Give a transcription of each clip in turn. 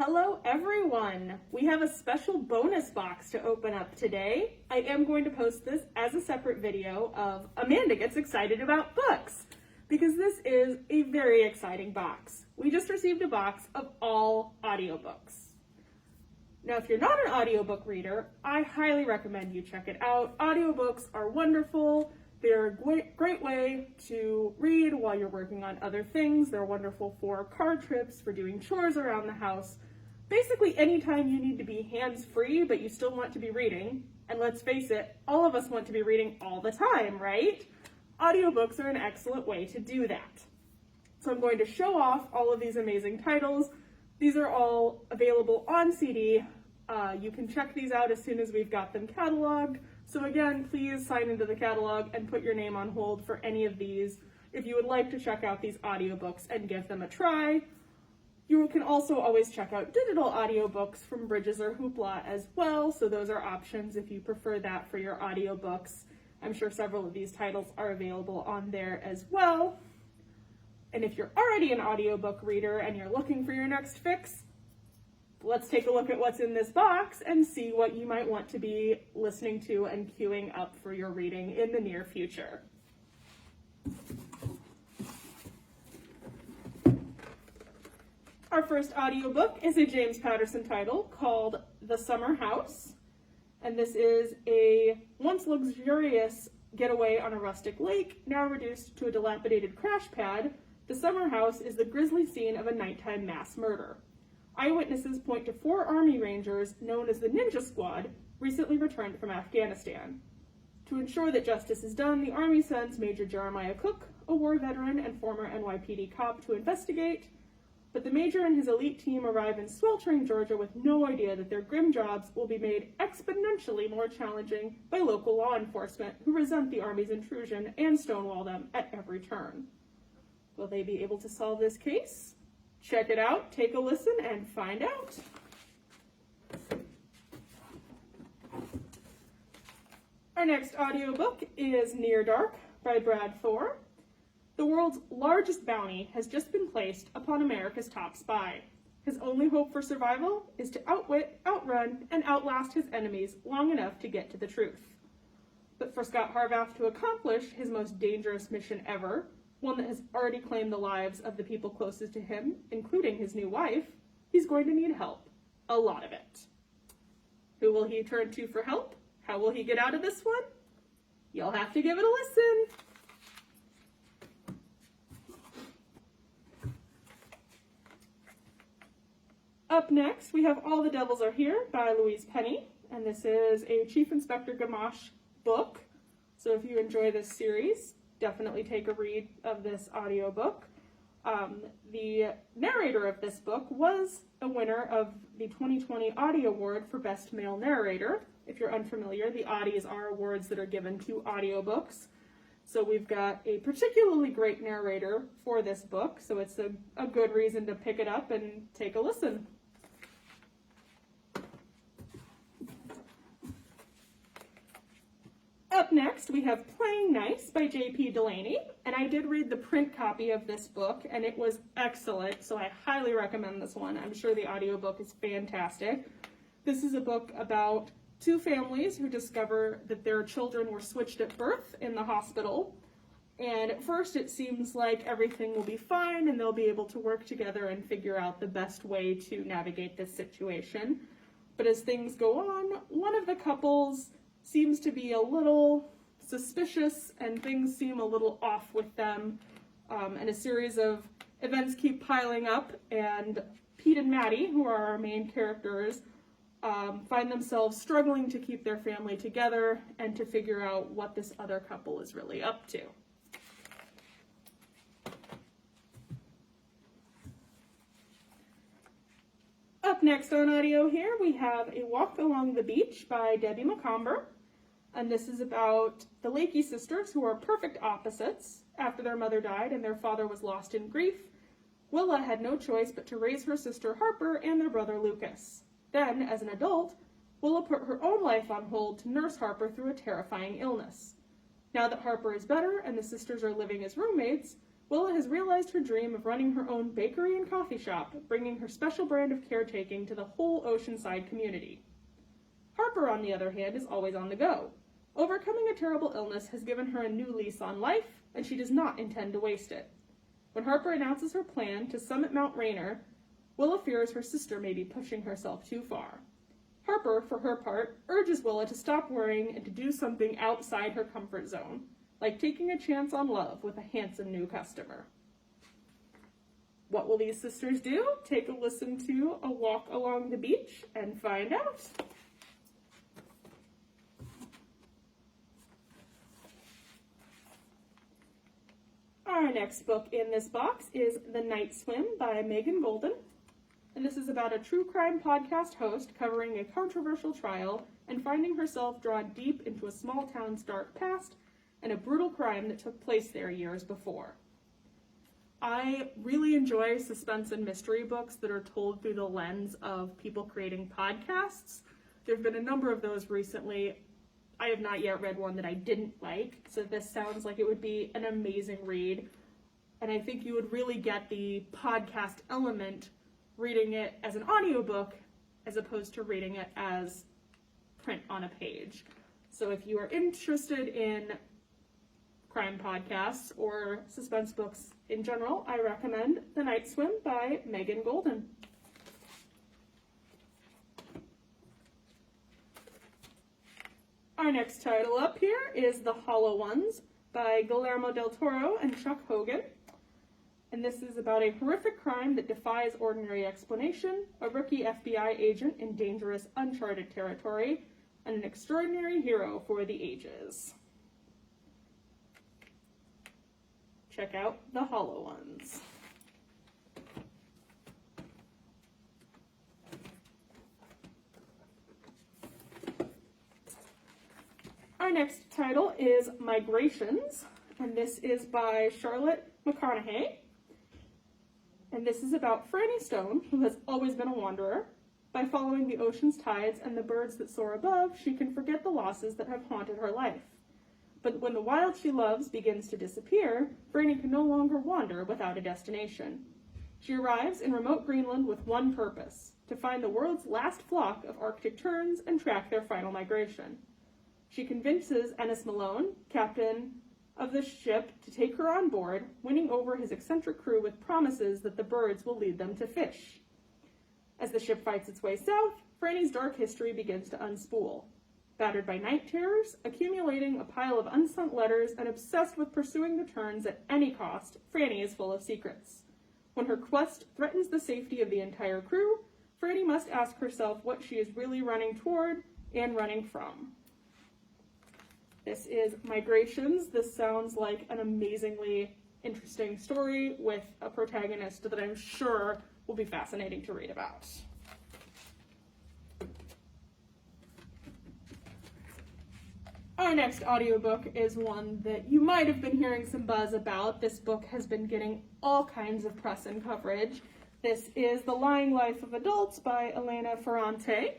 Hello everyone! We have a special bonus box to open up today. I am going to post this as a separate video of Amanda Gets Excited About Books, because this is a very exciting box. We just received a box of all audiobooks. Now, if you're not an audiobook reader, I highly recommend you check it out. Audiobooks are wonderful. They're a great way to read while you're working on other things. They're wonderful for car trips, for doing chores around the house. Basically, anytime you need to be hands-free, but you still want to be reading. And let's face it, all of us want to be reading all the time, right? Audiobooks are an excellent way to do that. So I'm going to show off all of these amazing titles. These are all available on CD. You can check these out as soon as we've got them cataloged. So again, please sign into the catalog and put your name on hold for any of these if you would like to check out these audiobooks and give them a try. You can also always check out digital audiobooks from Bridges or Hoopla as well, so those are options if you prefer that for your audiobooks. I'm sure several of these titles are available on there as well. And if you're already an audiobook reader and you're looking for your next fix, let's take a look at what's in this box and see what you might want to be listening to and queuing up for your reading in the near future. Our first audiobook is a James Patterson title called The Summer House. And this is a once luxurious getaway on a rustic lake, now reduced to a dilapidated crash pad. The Summer House is the grisly scene of a nighttime mass murder. Eyewitnesses point to 4 Army Rangers, known as the Ninja Squad, recently returned from Afghanistan. To ensure that justice is done, the Army sends Major Jeremiah Cook, a war veteran and former NYPD cop, to investigate, but the Major and his elite team arrive in sweltering Georgia with no idea that their grim jobs will be made exponentially more challenging by local law enforcement who resent the Army's intrusion and stonewall them at every turn. Will they be able to solve this case? Check it out, take a listen, and find out. Our next audiobook is Near Dark by Brad Thor. The world's largest bounty has just been placed upon America's top spy. His only hope for survival is to outwit, outrun, and outlast his enemies long enough to get to the truth. But for Scott Harvath to accomplish his most dangerous mission ever, one that has already claimed the lives of the people closest to him, including his new wife, he's going to need help. A lot of it. Who will he turn to for help? How will he get out of this one? You'll have to give it a listen. Up next, we have All the Devils Are Here by Louise Penny, and this is a Chief Inspector Gamache book. So if you enjoy this series, definitely take a read of this audiobook. The narrator of this book was a winner of the 2020 Audie Award for Best Male Narrator. If you're unfamiliar, the Audies are awards that are given to audiobooks. So we've got a particularly great narrator for this book, so it's a good reason to pick it up and take a listen. Up next, we have Playing Nice by J.P. Delaney, and I did read the print copy of this book, and it was excellent, so I highly recommend this one. I'm sure the audiobook is fantastic. This is a book about 2 families who discover that their children were switched at birth in the hospital, and at first it seems like everything will be fine and they'll be able to work together and figure out the best way to navigate this situation. But as things go on, one of the couples seems to be a little suspicious and things seem a little off with them, and a series of events keep piling up, and Pete and Maddie, who are our main characters, find themselves struggling to keep their family together and to figure out what this other couple is really up to. Up next on audio here, we have A Walk Along the Beach by Debbie McComber. And this is about the Lakey sisters, who are perfect opposites. After their mother died and their father was lost in grief, Willa had no choice but to raise her sister Harper and their brother Lucas. Then, as an adult, Willa put her own life on hold to nurse Harper through a terrifying illness. Now that Harper is better and the sisters are living as roommates, Willa has realized her dream of running her own bakery and coffee shop, bringing her special brand of caretaking to the whole Oceanside community. Harper, on the other hand, is always on the go. Overcoming a terrible illness has given her a new lease on life, and she does not intend to waste it. When Harper announces her plan to summit Mount Rainier, Willa fears her sister may be pushing herself too far. Harper, for her part, urges Willa to stop worrying and to do something outside her comfort zone, like taking a chance on love with a handsome new customer. What will these sisters do? Take a listen to A Walk Along the Beach and find out. Our next book in this box is The Night Swim by Megan Golden. And this is about a true crime podcast host covering a controversial trial and finding herself drawn deep into a small town's dark past and a brutal crime that took place there years before. I really enjoy suspense and mystery books that are told through the lens of people creating podcasts. There have been a number of those recently. I have not yet read one that I didn't like, so this sounds like it would be an amazing read. And I think you would really get the podcast element reading it as an audiobook as opposed to reading it as print on a page. So if you are interested in crime podcasts or suspense books in general, I recommend The Night Swim by Megan Golden. Our next title up here is The Hollow Ones by Guillermo del Toro and Chuck Hogan. And this is about a horrific crime that defies ordinary explanation, a rookie FBI agent in dangerous, uncharted territory, and an extraordinary hero for the ages. Check out The Hollow Ones. Our next title is Migrations, and this is by Charlotte McConaughey. And this is about Franny Stone, who has always been a wanderer. By following the ocean's tides and the birds that soar above, she can forget the losses that have haunted her life. But when the wild she loves begins to disappear, Franny can no longer wander without a destination. She arrives in remote Greenland with one purpose: to find the world's last flock of Arctic terns and track their final migration. She convinces Ennis Malone, captain of the ship, to take her on board, winning over his eccentric crew with promises that the birds will lead them to fish. As the ship fights its way south, Franny's dark history begins to unspool. Battered by night terrors, accumulating a pile of unsent letters, and obsessed with pursuing the terns at any cost, Franny is full of secrets. When her quest threatens the safety of the entire crew, Franny must ask herself what she is really running toward and running from. This is Migrations. This sounds like an amazingly interesting story with a protagonist that I'm sure will be fascinating to read about. Our next audiobook is one that you might have been hearing some buzz about. This book has been getting all kinds of press and coverage. This is The Lying Life of Adults by Elena Ferrante.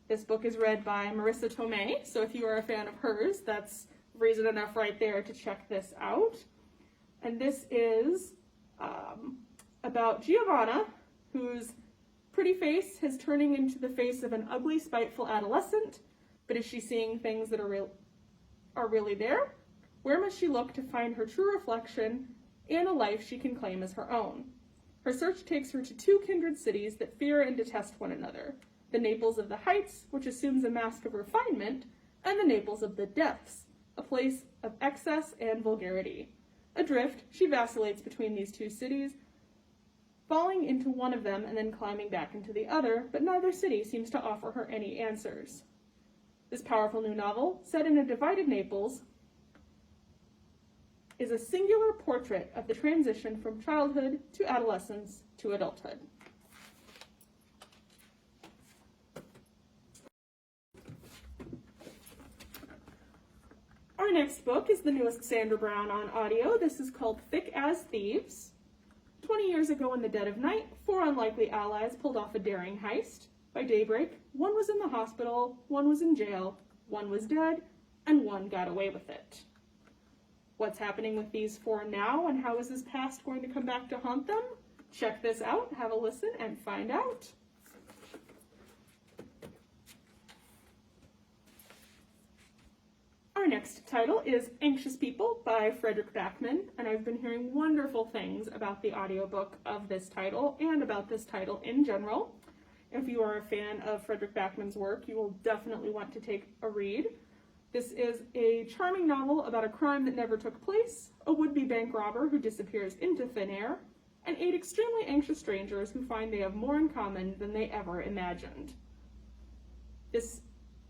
This book is read by Marissa Tomei, so if you are a fan of hers, that's reason enough right there to check this out. And this is about Giovanna, whose pretty face is turning into the face of an ugly, spiteful adolescent. But is she seeing things that are really there? Where must she look to find her true reflection and a life she can claim as her own? Her search takes her to two kindred cities that fear and detest one another: the Naples of the Heights, which assumes a mask of refinement, and the Naples of the Depths, a place of excess and vulgarity. Adrift, she vacillates between these two cities, falling into one of them and then climbing back into the other, but neither city seems to offer her any answers. This powerful new novel, set in a divided Naples, is a singular portrait of the transition from childhood to adolescence to adulthood. Our next book is the newest Sandra Brown on audio. This is called Thick as Thieves. 20 years ago in the dead of night, 4 unlikely allies pulled off a daring heist. By daybreak, one was in the hospital, one was in jail, one was dead, and one got away with it. What's happening with these four now, and how is his past going to come back to haunt them? Check this out, have a listen, and find out. Our next title is Anxious People by Fredrik Backman, and I've been hearing wonderful things about the audiobook of this title and about this title in general. If you are a fan of Fredrik Backman's work, you will definitely want to take a read. This is a charming novel about a crime that never took place, a would-be bank robber who disappears into thin air, and 8 extremely anxious strangers who find they have more in common than they ever imagined. This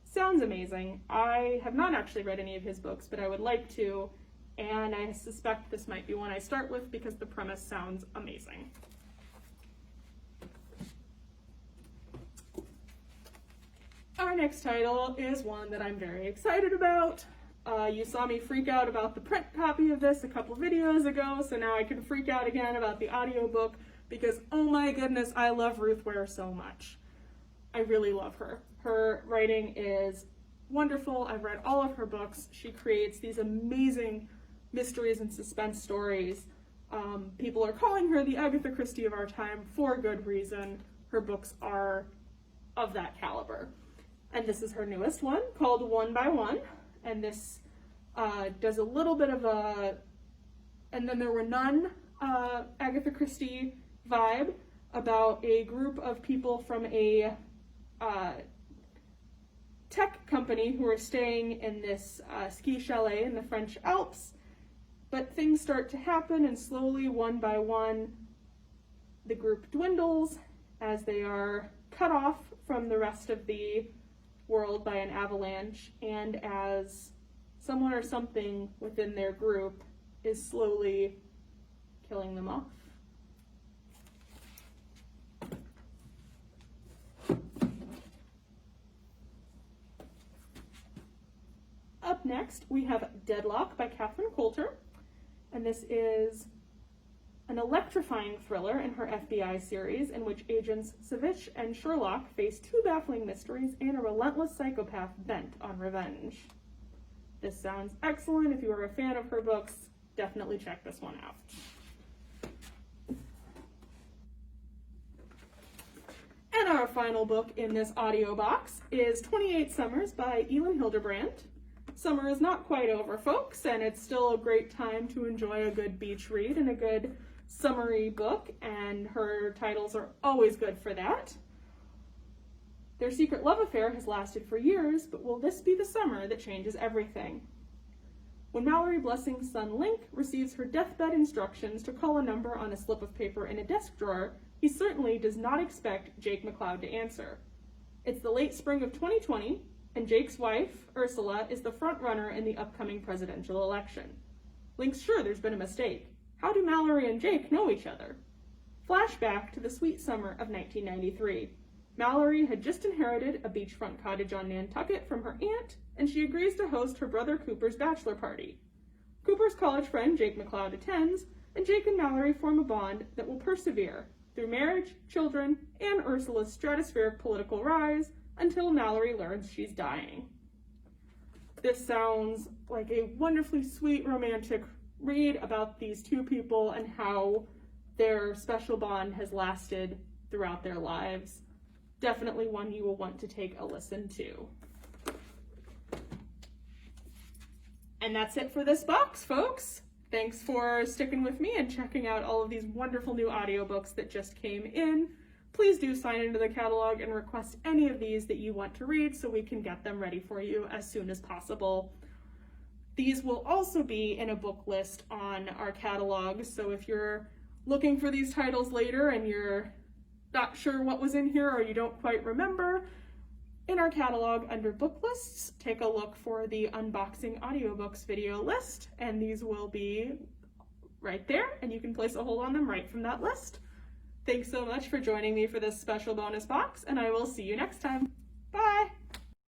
sounds amazing. I have not actually read any of his books, but I would like to, and I suspect this might be one I start with because the premise sounds amazing. Our next title is one that I'm very excited about. You saw me freak out about the print copy of this a couple videos ago, so now I can freak out again about the audiobook because, oh my goodness, I love Ruth Ware so much. I really love her. Her writing is wonderful. I've read all of her books. She creates these amazing mysteries and suspense stories. People are calling her the Agatha Christie of our time for good reason. Her books are of that caliber. And this is her newest one called One by One. And this does a little bit of a, and then there were none, Agatha Christie vibe about a group of people from a tech company who are staying in this ski chalet in the French Alps. But things start to happen, and slowly, one by one, the group dwindles as they are cut off from the rest of the world by an avalanche, and as someone or something within their group is slowly killing them off. Up next, we have Deadlock by Catherine Coulter, and this is an electrifying thriller in her FBI series in which agents Savitch and Sherlock face 2 baffling mysteries and a relentless psychopath bent on revenge. This sounds excellent. If you are a fan of her books, definitely check this one out. And our final book in this audio box is 28 Summers by Elin Hilderbrand. Summer is not quite over, folks, and it's still a great time to enjoy a good beach read and a good summery book, and her titles are always good for that. Their secret love affair has lasted for years, but will this be the summer that changes everything? When Mallory Blessing's son Link receives her deathbed instructions to call a number on a slip of paper in a desk drawer, he certainly does not expect Jake McLeod to answer. It's the late spring of 2020, and Jake's wife, Ursula, is the front runner in the upcoming presidential election. Link's sure there's been a mistake. How do Mallory and Jake know each other? Flashback to the sweet summer of 1993. Mallory had just inherited a beachfront cottage on Nantucket from her aunt, and she agrees to host her brother Cooper's bachelor party. Cooper's college friend Jake McLeod attends, and Jake and Mallory form a bond that will persevere through marriage, children, and Ursula's stratospheric political rise until Mallory learns she's dying. This sounds like a wonderfully sweet romantic read about these 2 people and how their special bond has lasted throughout their lives. Definitely one you will want to take a listen to. And that's it for this box, folks. Thanks for sticking with me and checking out all of these wonderful new audiobooks that just came in. Please do sign into the catalog and request any of these that you want to read so we can get them ready for you as soon as possible. These will also be in a book list on our catalog, so if you're looking for these titles later and you're not sure what was in here or you don't quite remember, in our catalog under book lists, take a look for the unboxing audiobooks video list, and these will be right there, and you can place a hold on them right from that list. Thanks so much for joining me for this special bonus box, and I will see you next time. Bye!